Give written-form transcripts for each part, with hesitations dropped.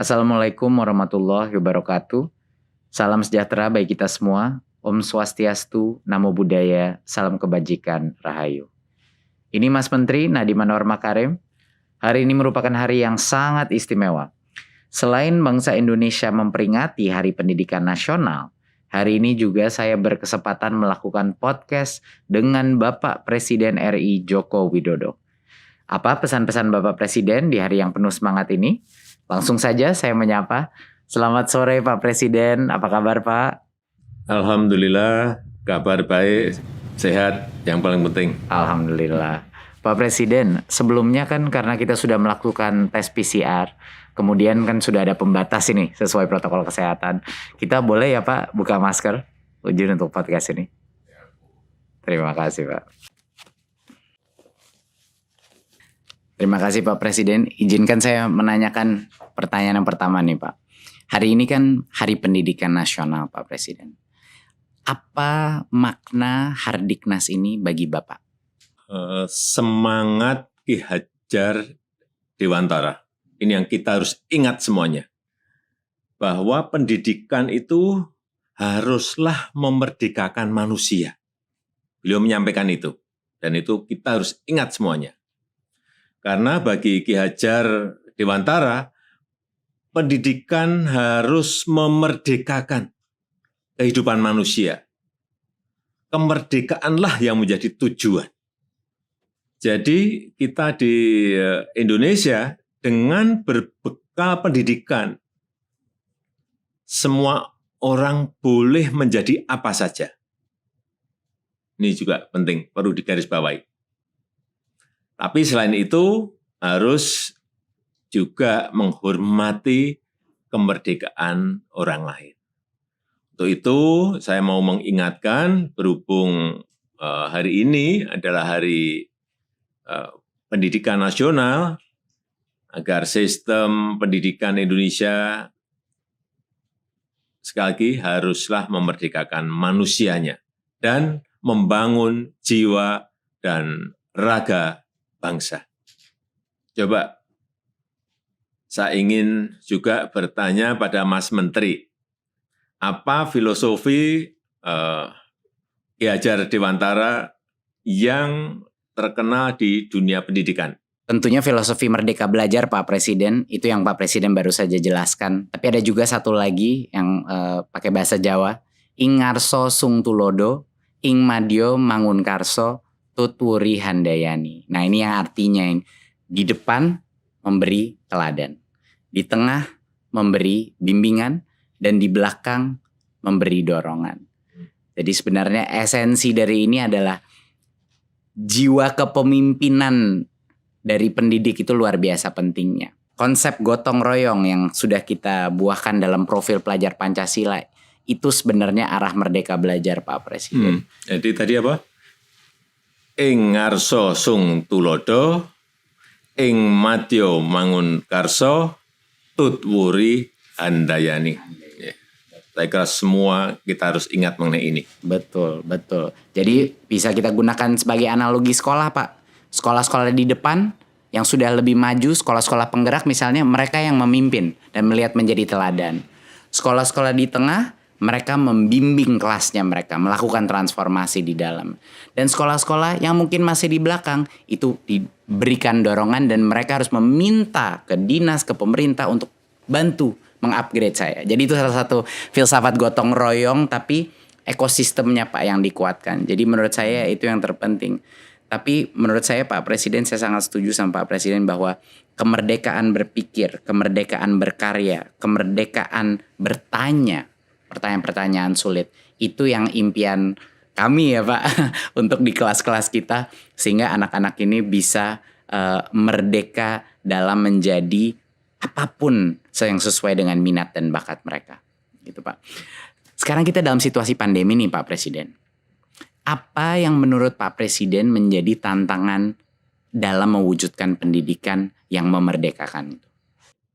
Assalamualaikum warahmatullahi wabarakatuh. Salam sejahtera bagi kita semua. Om Swastiastu, Namo Buddhaya, Salam Kebajikan, Rahayu. Ini Mas Menteri Nadiem Anwar Makarim. Hari ini merupakan hari yang sangat istimewa. Selain bangsa Indonesia memperingati Hari Pendidikan Nasional, hari ini juga saya berkesempatan melakukan podcast dengan Bapak Presiden RI Joko Widodo. Apa pesan-pesan Bapak Presiden di hari yang penuh semangat ini? Langsung saja saya menyapa. Selamat sore Pak Presiden, apa kabar Pak? Alhamdulillah, kabar baik, sehat yang paling penting. Alhamdulillah. Pak Presiden, sebelumnya kan karena kita sudah melakukan tes PCR, kemudian kan sudah ada pembatas ini sesuai protokol kesehatan. Kita boleh ya Pak buka masker? Izin untuk podcast ini. Terima kasih Pak. Terima kasih Pak Presiden. Izinkan saya menanyakan pertanyaan yang pertama nih Pak. Hari ini kan Hari Pendidikan Nasional Pak Presiden. Apa makna Hardiknas ini bagi Bapak? Semangat Ki Hajar Dewantara. Ini yang kita harus ingat semuanya. Bahwa pendidikan itu haruslah memerdekakan manusia. Beliau menyampaikan itu. Dan itu kita harus ingat semuanya. Karena bagi Ki Hajar Dewantara, pendidikan harus memerdekakan kehidupan manusia. Kemerdekaanlah yang menjadi tujuan. Jadi kita di Indonesia dengan berbekal pendidikan, semua orang boleh menjadi apa saja. Ini juga penting, perlu digarisbawahi. Tapi selain itu harus juga menghormati kemerdekaan orang lain. Untuk itu saya mau mengingatkan berhubung hari ini adalah hari pendidikan nasional, agar sistem pendidikan Indonesia sekali lagi haruslah memerdekakan manusianya dan membangun jiwa dan raga bangsa. Coba saya ingin juga bertanya pada Mas Menteri, apa filosofi Ki Hajar Dewantara yang terkenal di dunia pendidikan? Tentunya filosofi Merdeka Belajar Pak Presiden, itu yang Pak Presiden baru saja jelaskan. Tapi ada juga satu lagi yang pakai bahasa Jawa, ing ngarso sung tulodo, ing madyo mangun karso, tutwuri handayani. Nah ini yang artinya yang di depan memberi teladan, di tengah memberi bimbingan, dan di belakang memberi dorongan. Jadi sebenarnya esensi dari ini adalah jiwa kepemimpinan dari pendidik itu luar biasa pentingnya. Konsep gotong royong yang sudah kita buahkan dalam profil pelajar Pancasila itu sebenarnya arah Merdeka Belajar Pak Presiden. Jadi tadi apa? Ing ngarso sung tulodo, ing madyo mangun karso, tutwuri handayani. Ya. Saya kira semua kita harus ingat mengenai ini. Betul, betul. Jadi bisa kita gunakan sebagai analogi sekolah Pak. Sekolah-sekolah di depan yang sudah lebih maju, sekolah-sekolah penggerak misalnya, mereka yang memimpin dan melihat menjadi teladan. Sekolah-sekolah di tengah, mereka membimbing kelasnya mereka, melakukan transformasi di dalam. Dan sekolah-sekolah yang mungkin masih di belakang, itu diberikan dorongan dan mereka harus meminta ke dinas, ke pemerintah untuk bantu mengupgrade saya. Jadi itu salah satu filsafat gotong royong, tapi ekosistemnya Pak yang dikuatkan. Jadi menurut saya itu yang terpenting. Tapi menurut saya Pak Presiden, saya sangat setuju sama Pak Presiden bahwa kemerdekaan berpikir, kemerdekaan berkarya, kemerdekaan bertanya, pertanyaan-pertanyaan sulit, itu yang impian kami ya Pak untuk di kelas-kelas kita, sehingga anak-anak ini bisa merdeka dalam menjadi apapun yang sesuai dengan minat dan bakat mereka. Gitu Pak. Sekarang kita dalam situasi pandemi nih Pak Presiden. Apa yang menurut Pak Presiden menjadi tantangan dalam mewujudkan pendidikan yang memerdekakan itu?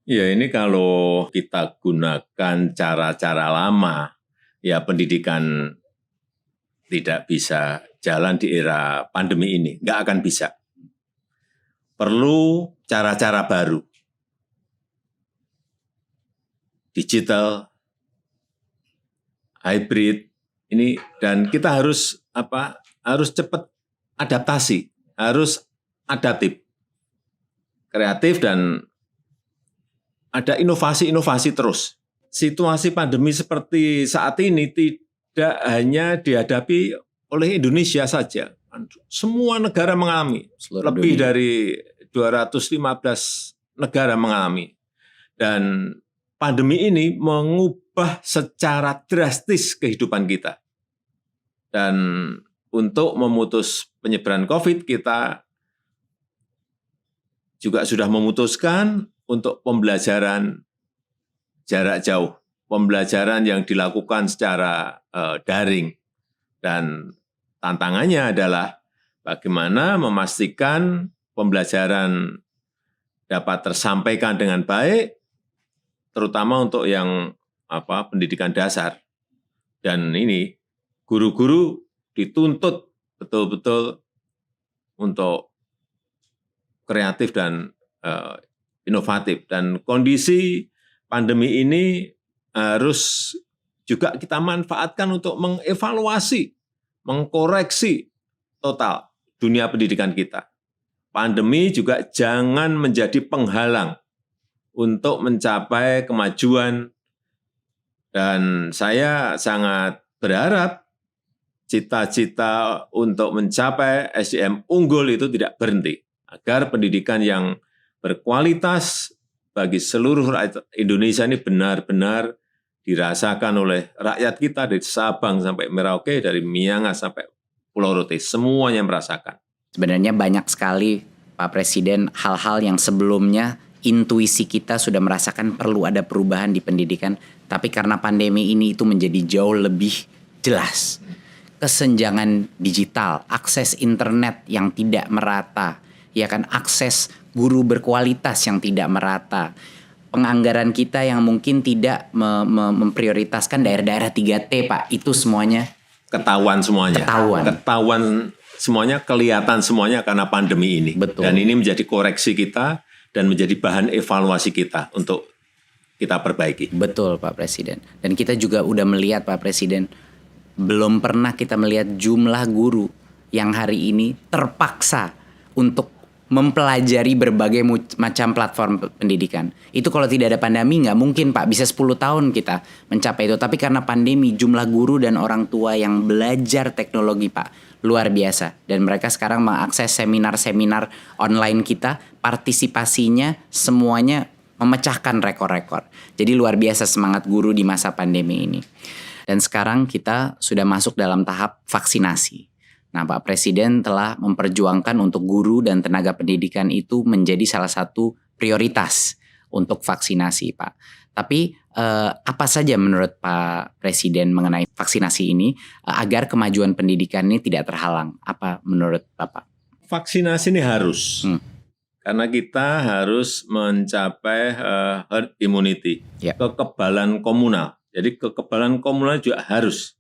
Ya ini kalau kita gunakan cara-cara lama, ya pendidikan tidak bisa jalan di era pandemi ini, nggak akan bisa. Perlu cara-cara baru. digital, hybrid ini, dan kita harus harus cepat adaptasi, harus adaptif, kreatif, dan ada inovasi-inovasi terus. Situasi pandemi seperti saat ini tidak hanya dihadapi oleh Indonesia saja. Semua negara mengalami, lebih dari 215 negara mengalami. Dan pandemi ini mengubah secara drastis kehidupan kita. Dan untuk memutus penyebaran COVID, kita juga sudah memutuskan untuk pembelajaran jarak jauh, pembelajaran yang dilakukan secara daring. Dan tantangannya adalah bagaimana memastikan pembelajaran dapat tersampaikan dengan baik, terutama untuk yang pendidikan dasar. Dan ini guru-guru dituntut betul-betul untuk kreatif dan inovatif. Dan kondisi pandemi ini harus juga kita manfaatkan untuk mengevaluasi, mengkoreksi total dunia pendidikan kita. Pandemi juga jangan menjadi penghalang untuk mencapai kemajuan, dan saya sangat berharap cita-cita untuk mencapai SDM unggul itu tidak berhenti, agar pendidikan yang berkualitas bagi seluruh rakyat Indonesia ini benar-benar dirasakan oleh rakyat kita dari Sabang sampai Merauke, dari Miangas sampai Pulau Rote, semuanya merasakan. Sebenarnya banyak sekali Pak Presiden hal-hal yang sebelumnya intuisi kita sudah merasakan perlu ada perubahan di pendidikan, tapi karena pandemi ini itu menjadi jauh lebih jelas. Kesenjangan digital, akses internet yang tidak merata, ya kan, akses guru berkualitas yang tidak merata, penganggaran kita yang mungkin tidak memprioritaskan daerah-daerah 3T, Pak, itu semuanya ketahuan semuanya. Ketahuan semuanya, kelihatan semuanya karena pandemi ini. Betul. Dan ini menjadi koreksi kita dan menjadi bahan evaluasi kita untuk kita perbaiki. Betul, Pak Presiden. Dan kita juga udah melihat, Pak Presiden, belum pernah kita melihat jumlah guru yang hari ini terpaksa untuk mempelajari berbagai macam platform pendidikan. Itu kalau tidak ada pandemi nggak mungkin, Pak. Bisa 10 tahun kita mencapai itu. Tapi karena pandemi, jumlah guru dan orang tua yang belajar teknologi, Pak, luar biasa. Dan mereka sekarang mengakses seminar-seminar online kita, partisipasinya semuanya memecahkan rekor-rekor. Jadi luar biasa semangat guru di masa pandemi ini. Dan sekarang kita sudah masuk dalam tahap vaksinasi. Nah, Pak Presiden telah memperjuangkan untuk guru dan tenaga pendidikan itu menjadi salah satu prioritas untuk vaksinasi, Pak. Tapi apa saja menurut Pak Presiden mengenai vaksinasi ini agar kemajuan pendidikan ini tidak terhalang? Apa menurut Bapak? Vaksinasi ini harus. Karena kita harus mencapai herd immunity, kekebalan komunal. Jadi kekebalan komunal juga harus.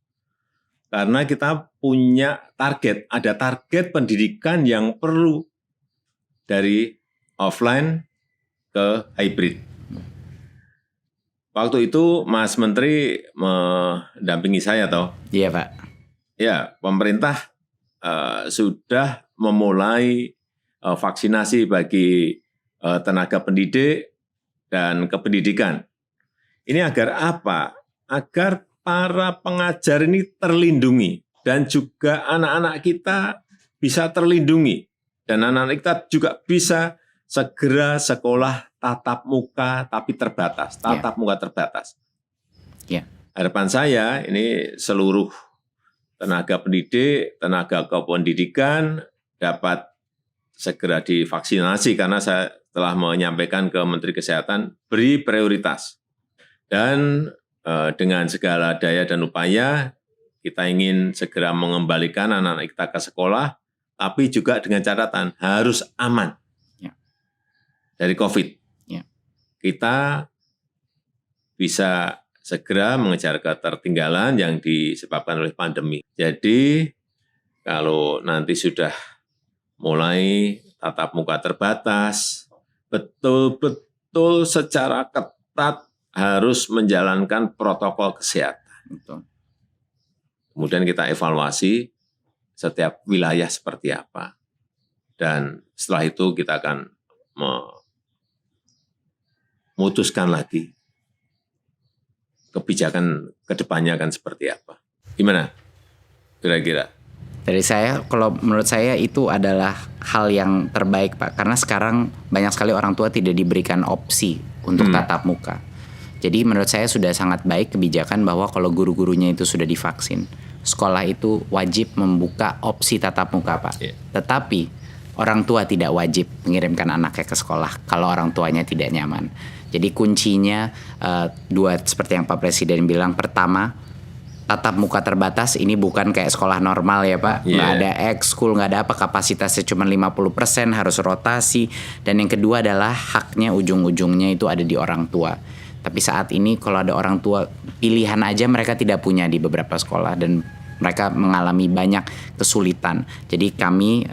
Karena kita punya target, ada target pendidikan yang perlu dari offline ke hybrid. Waktu itu Mas Menteri mendampingi saya toh. Iya, Pak. Ya, pemerintah sudah memulai vaksinasi bagi tenaga pendidik dan kependidikan. Ini agar apa? Agar para pengajar ini terlindungi dan juga anak-anak kita bisa terlindungi dan anak-anak kita juga bisa segera sekolah tatap muka tapi terbatas, muka terbatas. Harapan saya ini seluruh tenaga pendidik, tenaga kependidikan dapat segera divaksinasi, karena saya telah menyampaikan ke Menteri Kesehatan beri prioritas. Dan dengan segala daya dan upaya, kita ingin segera mengembalikan anak-anak kita ke sekolah, tapi juga dengan catatan harus aman dari COVID. Kita bisa segera mengejar ketertinggalan yang disebabkan oleh pandemi. Jadi, kalau nanti sudah mulai tatap muka terbatas, betul-betul secara ketat harus menjalankan protokol kesehatan. Betul. Kemudian kita evaluasi setiap wilayah seperti apa. Dan setelah itu kita akan memutuskan lagi kebijakan ke depannya akan seperti apa. Gimana kira-kira? Dari saya, kalau menurut saya itu adalah hal yang terbaik Pak. Karena sekarang banyak sekali orang tua tidak diberikan opsi untuk tatap muka. Jadi menurut saya sudah sangat baik kebijakan bahwa kalau guru-gurunya itu sudah divaksin, sekolah itu wajib membuka opsi tatap muka Pak. Yeah. Tetapi orang tua tidak wajib mengirimkan anaknya ke sekolah kalau orang tuanya tidak nyaman. Jadi kuncinya dua seperti yang Pak Presiden bilang. Pertama, tatap muka terbatas, ini bukan kayak sekolah normal ya Pak. Nggak ada ekskul, nggak ada apa, kapasitasnya cuma 50%, harus rotasi. Dan yang kedua adalah haknya ujung-ujungnya itu ada di orang tua. Tapi saat ini kalau ada orang tua, pilihan aja mereka tidak punya di beberapa sekolah dan mereka mengalami banyak kesulitan. Jadi kami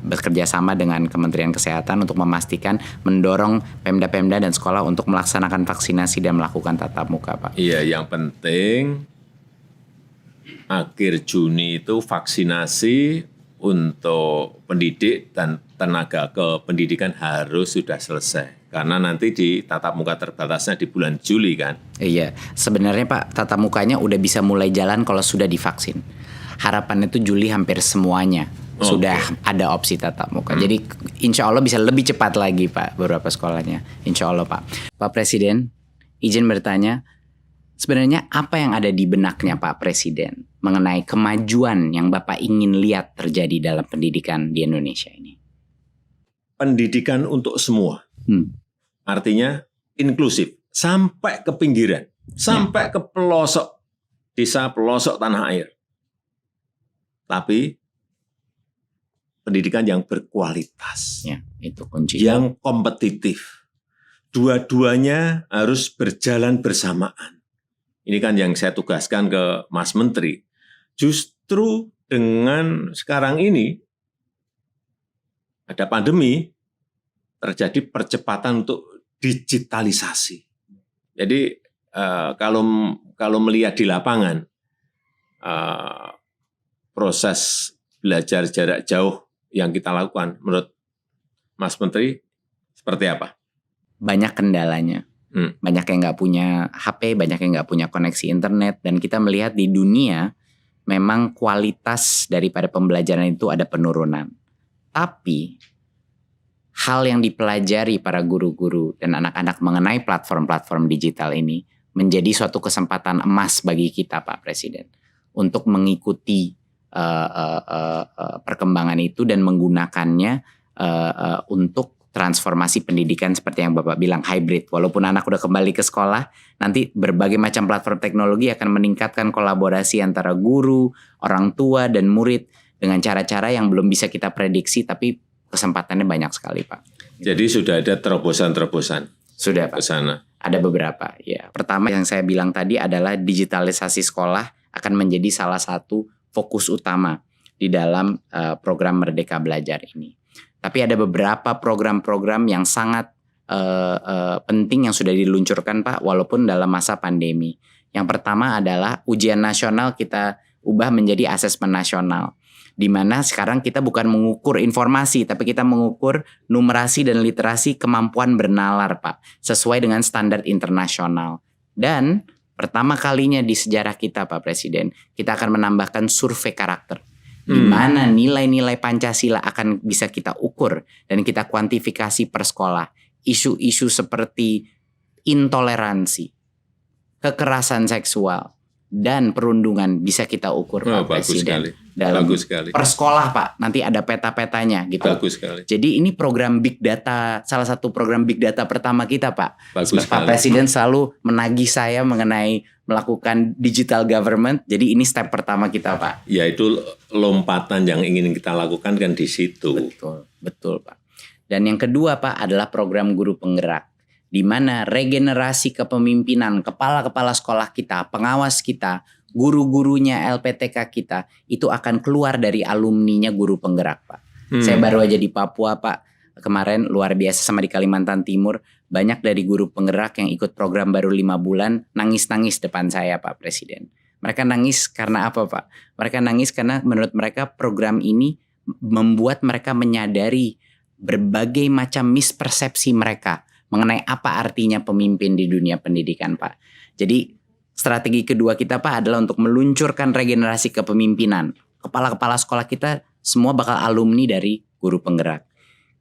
bekerja sama dengan Kementerian Kesehatan untuk memastikan mendorong Pemda-Pemda dan sekolah untuk melaksanakan vaksinasi dan melakukan tatap muka, Pak. Iya, yang penting akhir Juni itu vaksinasi untuk pendidik dan tenaga kependidikan harus sudah selesai. Karena nanti di tatap muka terbatasnya di bulan Juli kan. Iya, sebenarnya Pak, tatap mukanya udah bisa mulai jalan kalau sudah divaksin. Harapannya itu Juli hampir semuanya sudah ada opsi tatap muka. Jadi insya Allah bisa lebih cepat lagi Pak beberapa sekolahnya. Insya Allah Pak. Pak Presiden, izin bertanya, sebenarnya apa yang ada di benaknya Pak Presiden mengenai kemajuan yang Bapak ingin lihat terjadi dalam pendidikan di Indonesia ini? Pendidikan untuk semua. Artinya inklusif sampai ke pinggiran, sampai ke pelosok desa, pelosok tanah air. Tapi pendidikan yang berkualitas, Ya, itu kunci. yang kompetitif. Dua-duanya harus berjalan bersamaan. Ini kan yang saya tugaskan ke Mas Menteri. Justru dengan sekarang ini ada pandemi, terjadi percepatan untuk digitalisasi. Jadi kalau melihat di lapangan proses belajar jarak jauh yang kita lakukan, menurut Mas Menteri seperti apa? Banyak kendalanya. Banyak yang nggak punya HP, banyak yang nggak punya koneksi internet, dan kita melihat di dunia memang kualitas daripada pembelajaran itu ada penurunan. Tapi hal yang dipelajari para guru-guru dan anak-anak mengenai platform-platform digital ini menjadi suatu kesempatan emas bagi kita Pak Presiden untuk mengikuti perkembangan itu dan menggunakannya untuk transformasi pendidikan seperti yang Bapak bilang, hybrid. Walaupun anak udah kembali ke sekolah, nanti berbagai macam platform teknologi akan meningkatkan kolaborasi antara guru, orang tua, dan murid dengan cara-cara yang belum bisa kita prediksi, tapi kesempatannya banyak sekali Pak. Jadi sudah ada terobosan-terobosan? Sudah Pak. Ke sana? Ada beberapa. Ya. Pertama yang saya bilang tadi adalah digitalisasi sekolah akan menjadi salah satu fokus utama di dalam program Merdeka Belajar ini. Tapi ada beberapa program-program yang sangat penting yang sudah diluncurkan Pak, walaupun dalam masa pandemi. Yang pertama adalah ujian nasional kita ubah menjadi asesmen nasional, di mana sekarang kita bukan mengukur informasi, tapi kita mengukur numerasi dan literasi kemampuan bernalar Pak, sesuai dengan standar internasional. Dan pertama kalinya di sejarah kita Pak Presiden, kita akan menambahkan survei karakter, di mana nilai-nilai Pancasila akan bisa kita ukur dan kita kuantifikasi per sekolah. Isu-isu seperti intoleransi, kekerasan seksual, dan perundungan bisa kita ukur Pak Presiden. Dalam bagus sekali. Per sekolah Pak, nanti ada peta-petanya gitu. Bagus sekali. Jadi ini program Big Data, salah satu program Big Data pertama kita Pak. Bagus Pak sekali. Presiden selalu menagih saya mengenai melakukan digital government. Jadi ini step pertama kita Pak. Ya itu lompatan yang ingin kita lakukan kan di situ. Betul Pak. Dan yang kedua Pak adalah program guru penggerak, di mana regenerasi kepemimpinan kepala-kepala sekolah kita, pengawas kita, guru-gurunya LPTK kita itu akan keluar dari alumninya guru penggerak Pak. Saya baru aja di Papua Pak, kemarin luar biasa sama di Kalimantan Timur. Banyak dari guru penggerak yang ikut program baru 5 bulan nangis-nangis depan saya Pak Presiden. Mereka nangis karena apa Pak? Mereka nangis karena menurut mereka program ini membuat mereka menyadari berbagai macam mispersepsi mereka mengenai apa artinya pemimpin di dunia pendidikan Pak. Jadi strategi kedua kita Pak adalah untuk meluncurkan regenerasi kepemimpinan. Kepala-kepala sekolah kita semua bakal alumni dari guru penggerak.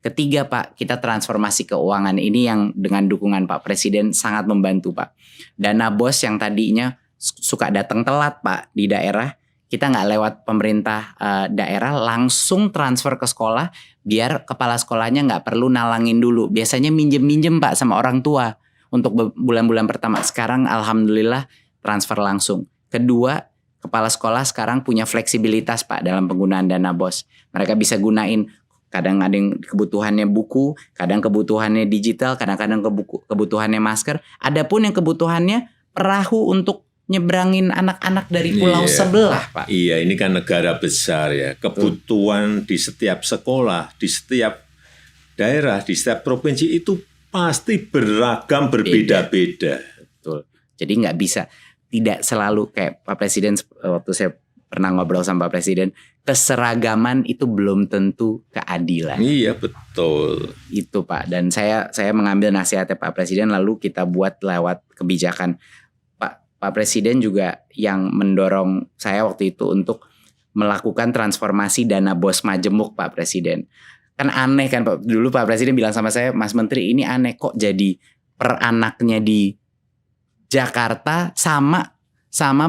Ketiga Pak, kita transformasi keuangan ini yang dengan dukungan Pak Presiden sangat membantu Pak. Dana BOS yang tadinya suka datang telat Pak di daerah, kita nggak lewat pemerintah daerah, langsung transfer ke sekolah biar kepala sekolahnya nggak perlu nalangin dulu. Biasanya minjem-minjem Pak sama orang tua untuk bulan-bulan pertama. Sekarang alhamdulillah transfer langsung. Kedua, kepala sekolah sekarang punya fleksibilitas Pak dalam penggunaan dana BOS. Mereka bisa gunain, kadang ada yang kebutuhannya buku, kadang kebutuhannya digital, kadang-kadang kebutuhannya masker. Adapun yang kebutuhannya perahu untuk nyebrangin anak-anak dari pulau sebelah Pak. Iya, ini kan negara besar ya. Kebutuhan di setiap sekolah, di setiap daerah, di setiap provinsi itu pasti beragam, berbeda-beda. Betul. Jadi nggak bisa, tidak selalu kayak Pak Presiden, waktu saya pernah ngobrol sama Pak Presiden, keseragaman itu belum tentu keadilan. Iya, betul. Itu Pak, dan saya mengambil nasihatnya Pak Presiden lalu kita buat lewat kebijakan. Pak Presiden juga yang mendorong saya waktu itu untuk melakukan transformasi dana BOS Majemuk Pak Presiden. Kan aneh kan Pak, dulu Pak Presiden bilang sama saya, Mas Menteri ini aneh kok jadi per anaknya di Jakarta sama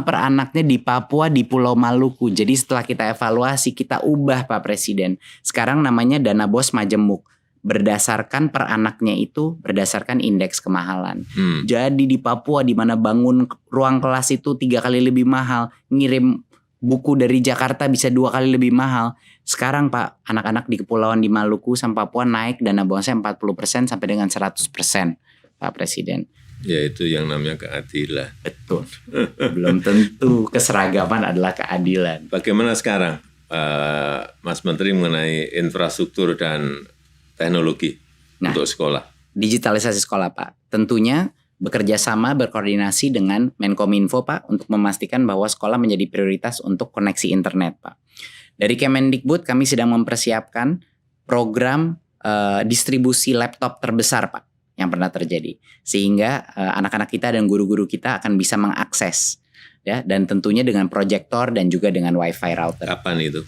per anaknya di Papua, di Pulau Maluku. Jadi setelah kita evaluasi, kita ubah Pak Presiden. Sekarang namanya dana BOS Majemuk. Berdasarkan per anaknya itu berdasarkan indeks kemahalan. Jadi di Papua di mana bangun ruang kelas itu 3 kali lebih mahal, ngirim buku dari Jakarta bisa 2 kali lebih mahal. Sekarang Pak, anak-anak di kepulauan di Maluku sama Papua naik dana BOS-nya 40% sampai dengan 100% Pak Presiden. Ya itu yang namanya keadilan. Betul. Belum tentu keseragaman adalah keadilan. Bagaimana sekarang Mas Menteri mengenai infrastruktur dan teknologi untuk sekolah? Digitalisasi sekolah Pak. Tentunya bekerja sama berkoordinasi dengan Menkominfo Pak untuk memastikan bahwa sekolah menjadi prioritas untuk koneksi internet Pak. Dari Kemendikbud kami sedang mempersiapkan program distribusi laptop terbesar Pak yang pernah terjadi. Sehingga anak-anak kita dan guru-guru kita akan bisa mengakses ya, dan tentunya dengan proyektor dan juga dengan wifi router. Kapan itu?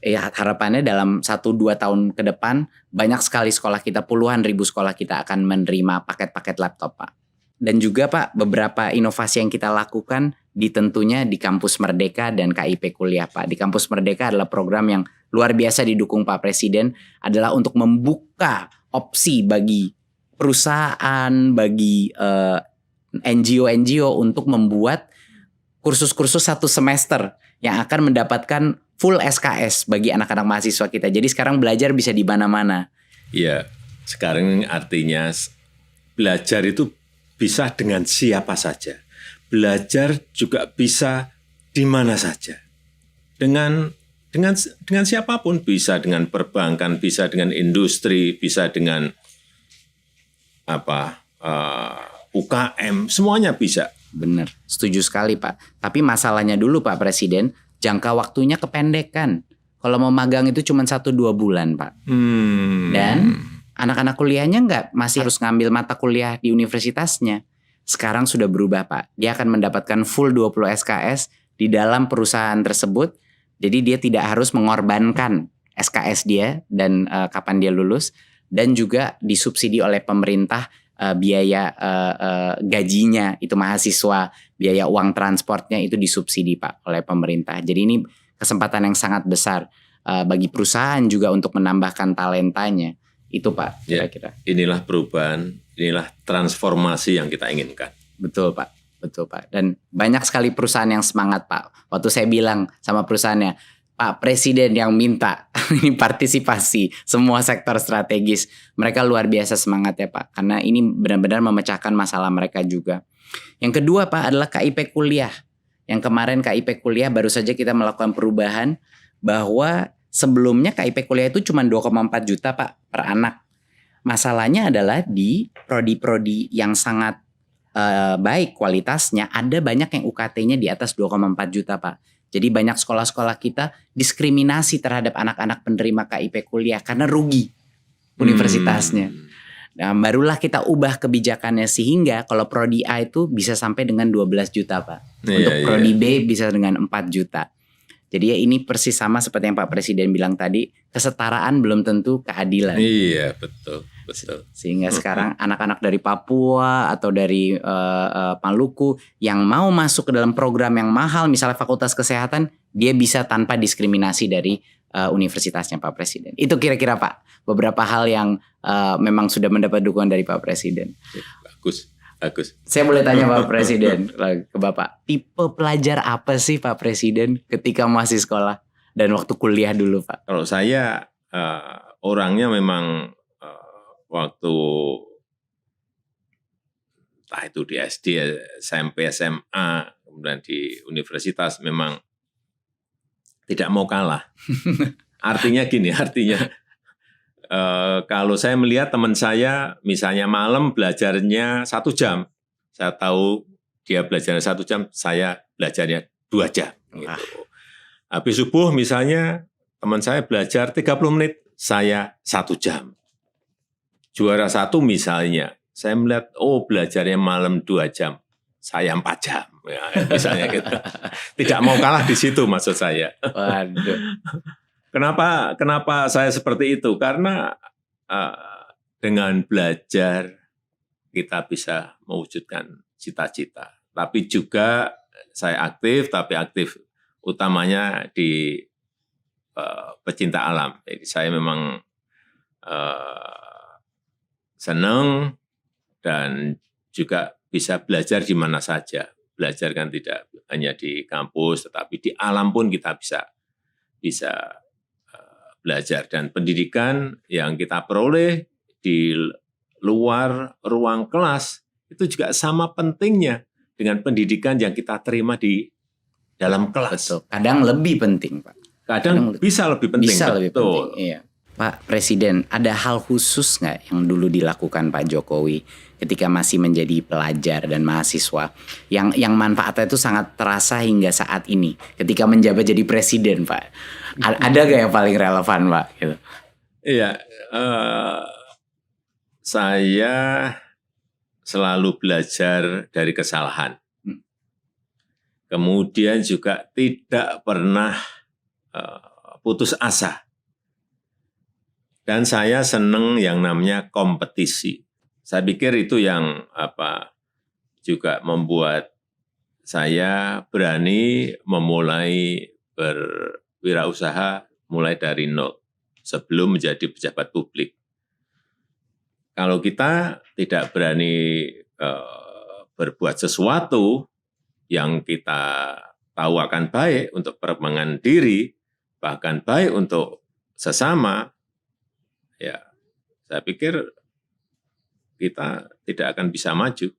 Harapannya dalam 1-2 tahun ke depan banyak sekali sekolah kita, puluhan ribu sekolah kita akan menerima paket-paket laptop Pak. Dan juga Pak, beberapa inovasi yang kita lakukan tentunya di Kampus Merdeka dan KIP Kuliah Pak. Di Kampus Merdeka adalah program yang luar biasa didukung Pak Presiden, adalah untuk membuka opsi bagi perusahaan, bagi NGO untuk membuat kursus-kursus 1 semester yang akan mendapatkan full SKS bagi anak-anak mahasiswa kita. Jadi sekarang belajar bisa di mana-mana. Iya, sekarang artinya belajar itu bisa dengan siapa saja. Belajar juga bisa di mana saja. Dengan siapapun, bisa dengan perbankan, bisa dengan industri, bisa dengan UKM, semuanya bisa. Benar, setuju sekali Pak. Tapi masalahnya dulu Pak Presiden, jangka waktunya kependekan. Kalau mau magang itu cuma 1-2 bulan Pak. Dan anak-anak kuliahnya masih harus ngambil mata kuliah di universitasnya. Sekarang sudah berubah Pak. Dia akan mendapatkan full 20 SKS di dalam perusahaan tersebut. Jadi dia tidak harus mengorbankan SKS dia dan kapan dia lulus. Dan juga disubsidi oleh pemerintah biaya gajinya itu mahasiswa, biaya uang transportnya itu disubsidi Pak oleh pemerintah. Jadi ini kesempatan yang sangat besar bagi perusahaan juga untuk menambahkan talentanya. Itu Pak, kira-kira. Inilah perubahan, inilah transformasi yang kita inginkan. Betul Pak, betul Pak. Dan banyak sekali perusahaan yang semangat Pak. Waktu saya bilang sama perusahaannya, Pak Presiden yang minta ini partisipasi semua sektor strategis. Mereka luar biasa semangat ya Pak. Karena ini benar-benar memecahkan masalah mereka juga. Yang kedua Pak adalah KIP Kuliah. Yang kemarin KIP Kuliah baru saja kita melakukan perubahan bahwa sebelumnya KIP Kuliah itu cuma 2,4 juta Pak per anak. Masalahnya adalah di prodi-prodi yang sangat baik kualitasnya, ada banyak yang UKT-nya di atas 2,4 juta Pak. Jadi banyak sekolah-sekolah kita diskriminasi terhadap anak-anak penerima KIP kuliah karena rugi universitasnya. Nah, barulah kita ubah kebijakannya sehingga kalau prodi A itu bisa sampai dengan 12 juta Pak. Untuk prodi B bisa dengan 4 juta. Jadi ya ini persis sama seperti yang Pak Presiden bilang tadi, kesetaraan belum tentu keadilan. Iya, betul. Sehingga sekarang anak-anak dari Papua atau dari Maluku yang mau masuk ke dalam program yang mahal, misalnya Fakultas Kesehatan, dia bisa tanpa diskriminasi dari universitasnya Pak Presiden. Itu kira-kira Pak, beberapa hal yang memang sudah mendapat dukungan dari Pak Presiden. Bagus. Saya boleh tanya Pak Presiden ke Bapak, tipe pelajar apa sih Pak Presiden ketika masih sekolah dan waktu kuliah dulu Pak? Kalau saya orangnya memang waktu entah itu di SD, SMP, SMA, kemudian di universitas memang tidak mau kalah. Artinya gini, kalau saya melihat teman saya misalnya malam belajarnya 1 jam, saya tahu dia belajarnya 1 jam, saya belajarnya 2 jam. Gitu. Habis subuh misalnya teman saya belajar 30 menit, saya 1 jam. Juara 1 misalnya, saya melihat belajarnya malam 2 jam, saya 4 jam. Ya, misalnya gitu. Tidak mau kalah di situ maksud saya. Waduh. Kenapa saya seperti itu? Karena dengan belajar kita bisa mewujudkan cita-cita. Tapi juga saya aktif, tapi aktif utamanya di pecinta alam. Jadi saya memang senang dan juga bisa belajar di mana saja. Belajar kan tidak hanya di kampus, tetapi di alam pun kita bisa belajar. Dan pendidikan yang kita peroleh di luar ruang kelas itu juga sama pentingnya dengan pendidikan yang kita terima di dalam kelas. Betul. Kadang lebih penting Pak. Kadang bisa lebih penting. Bisa lebih penting. Iya. Pak Presiden, ada hal khusus nggak yang dulu dilakukan Pak Jokowi ketika masih menjadi pelajar dan mahasiswa yang manfaatnya itu sangat terasa hingga saat ini ketika menjabat jadi presiden Pak? Ada nggak yang paling relevan Pak? Gitu. Iya, saya selalu belajar dari kesalahan. Kemudian juga tidak pernah putus asa. Dan saya senang yang namanya kompetisi. Saya pikir itu yang juga membuat saya berani memulai berwirausaha mulai dari nol sebelum menjadi pejabat publik. Kalau kita tidak berani berbuat sesuatu yang kita tahu akan baik untuk perkembangan diri, bahkan baik untuk sesama, ya saya pikir kita tidak akan bisa maju.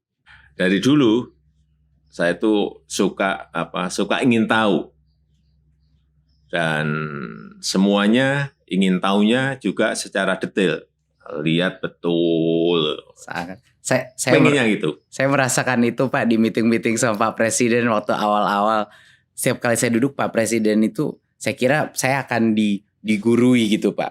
Dari dulu saya itu suka ingin tahu, dan semuanya ingin tahunya juga secara detail, lihat betul. Sangat. Pengennya gitu. Saya merasakan itu Pak di meeting-meeting sama Pak Presiden waktu awal-awal. Setiap kali saya duduk Pak Presiden itu, saya kira saya akan digurui gitu Pak.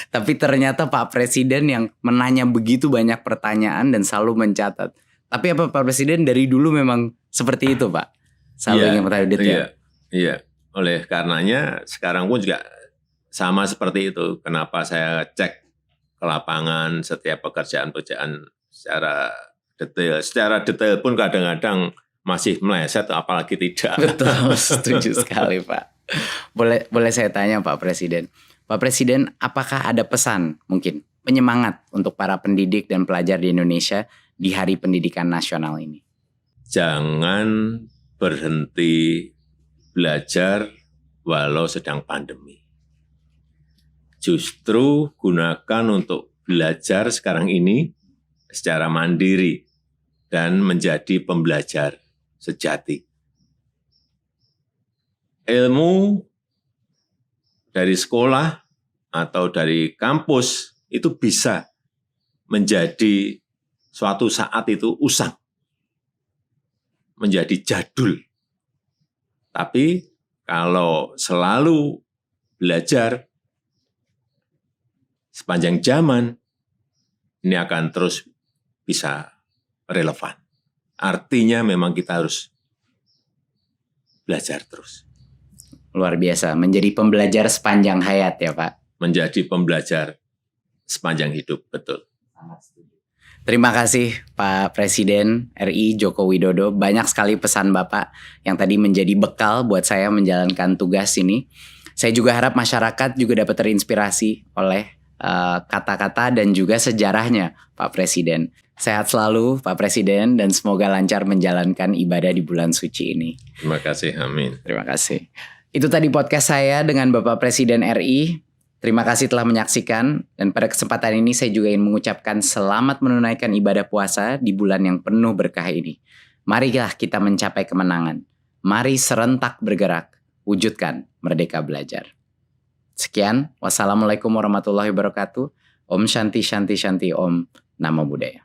Tapi ternyata Pak Presiden yang menanya begitu banyak pertanyaan dan selalu mencatat. Tapi apa Pak Presiden dari dulu memang seperti itu Pak? Selalu ingin bertanya detail. Iya. Oleh karenanya sekarang pun juga sama seperti itu. Kenapa saya cek ke lapangan setiap pekerjaan-pekerjaan secara detail. Secara detail pun kadang-kadang masih meleset, apalagi tidak. Betul, setuju sekali Pak. Boleh saya tanya Pak Presiden. Pak Presiden, apakah ada pesan mungkin penyemangat untuk para pendidik dan pelajar di Indonesia di Hari Pendidikan Nasional ini? Jangan berhenti belajar walau sedang pandemi. Justru gunakan untuk belajar sekarang ini secara mandiri dan menjadi pembelajar sejati. Ilmu dari sekolah atau dari kampus itu bisa menjadi suatu saat itu usang, menjadi jadul. Tapi kalau selalu belajar sepanjang zaman, ini akan terus bisa relevan. Artinya memang kita harus belajar terus. Luar biasa, menjadi pembelajar sepanjang hayat ya Pak. Menjadi pembelajar sepanjang hidup, betul. Terima kasih Pak Presiden RI Joko Widodo. Banyak sekali pesan Bapak yang tadi menjadi bekal buat saya menjalankan tugas ini. Saya juga harap masyarakat juga dapat terinspirasi oleh kata-kata dan juga sejarahnya Pak Presiden. Sehat selalu Pak Presiden dan semoga lancar menjalankan ibadah di bulan suci ini. Terima kasih, amin. Terima kasih. Itu tadi podcast saya dengan Bapak Presiden RI. Terima kasih telah menyaksikan dan pada kesempatan ini saya juga ingin mengucapkan selamat menunaikan ibadah puasa di bulan yang penuh berkah ini. Marilah kita mencapai kemenangan. Mari serentak bergerak, wujudkan Merdeka Belajar. Sekian, wassalamualaikum warahmatullahi wabarakatuh. Om Shanti Shanti Shanti Om. Namo Buddhaya.